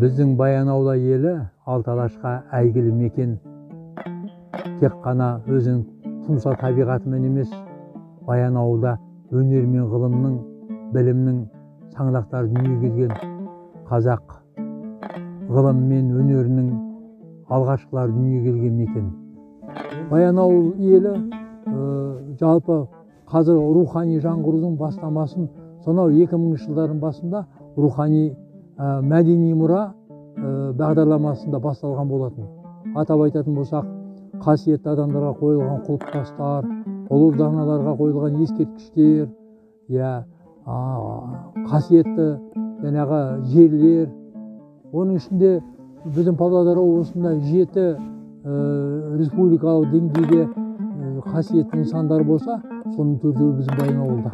Біздің Баянауыл елі Алталашқа әйгілі мекен. Тек қана өзінің тұмса табиғатымен емес, Баянауылда өнер мен ғылымның, білімнің саңлақтары дүниеге келген, қазақ ғылым мен өнерінің алғашқылары дүниеге келген мекен. Баянауыл елі жалпы қазір рухани жаңғырудың бастамасын сонау 2000 жылдардың басында рухани мәдени мұра бағдарламасында басталған болатын. Атап айтатын болсақ, қасиетті адамдарға қойылған құлпытастар, ұлы даналарға қойылған ескерткіштер, қасиетті жаңағы жерлер. Оның ішінде біздің Павлодар облысында 7 республикалық деңгейде қасиетті нысандар болса, соның 4-еуі біздің Баянауылда.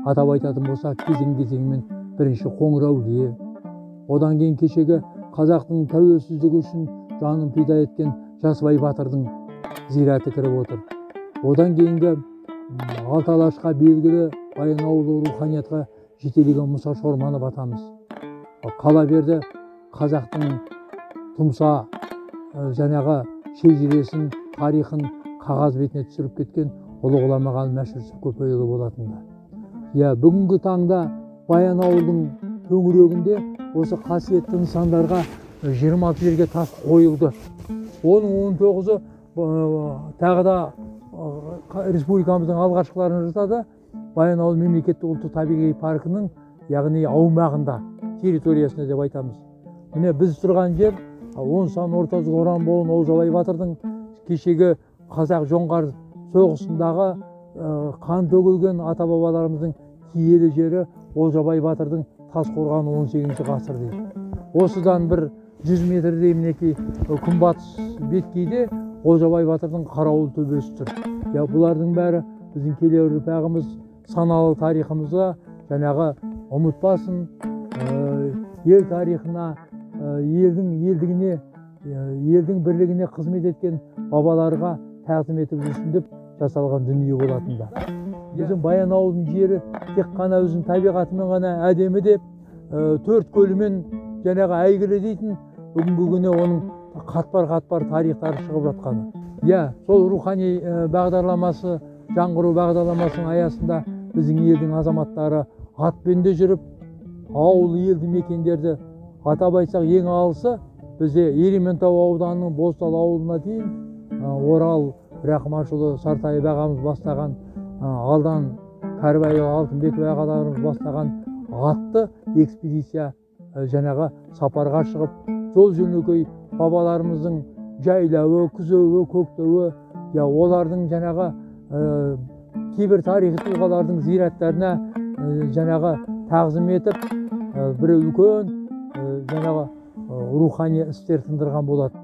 Атап айтатын болсақ, кезең-кезеңмен бірінші Қоңырәулие, одан кейін кешегі қазақтың тәуелсіздігі үшін жанын пида еткен Жасыбай батырдың зираты кіріп отыр. Одан кейінгі Алталашқа белгілі Баянауыл руханиятқа жетелеген Мұса Шорманов атамыз. Қала берді қазақтың тұмса жаңағы шежіресін, тарихын қағаз бетіне түсіріп кеткен ұлы ғұлама ғалым Мәшһүр Көпейұлы болатында. Бүгінгі таңда Баянауылдың төңірегінде осы қасиетті нысандарға 26 жерге тас қойылды. Оның 19-ы тағы да республикамыздың алғашқыларын жасады. Баянауыл мемлекеттік ұлттық табиғи паркінің, яғни аумағында, территориясында деп айтамыз. Міне біз тұрған жер Онсан ортасы Оран болын Олжабай батырдың кешегі қазақ жоңғар соғысындағы қан төгілген ата-бабаларымыздың киелі жері Олжабай батырдың тас қорғаны 18 ғасыр дейді. Осыдан бір 100 метрдей мінекей күнбатыс беткейде Олжабай батырдың қарауыл төбесі тұр. Бұлардың бәрі біздің келер ұрпағымыз саналы тарихымызға жаңағы ұмытпасын, ел тарихына, елдің бірлігіне қызмет еткен бабаларға тағзым етіп жүрсін деп жасалған дүние болатында. Біздің Баянауылдың жері тек қана өзінің табиғатымен ғана әдемі деп, 4 көлімен жаңағы әйгілі дейтін, бүгінгі күні оның қатпар тарихтары шығып жатқаны. Сол рухани бағдарламасы, жаңғыру бағдарламасының аясында біздің елдің азаматтары атпенде жүріп, ауыл елді мекендерді атап айтсақ, ең алысы бізде Ерейментау ауданының Бозтал ауылына дейін Орал Рахмашұлы Сартаев ағамыз бастаған, Алдан Кәрібай Алтынбеков ағаларымыз бастаған атты экспедиция жаңағы сапарға шығып, жол жөнекей бабаларымыздың жайлауы, күзеуі, көктеуі, олардың жаңағы кейбір тарихи тұлғалардың зираттарына жаңағы тағзым етіп, бір үлкен жаңағы рухани істер тындырған болады.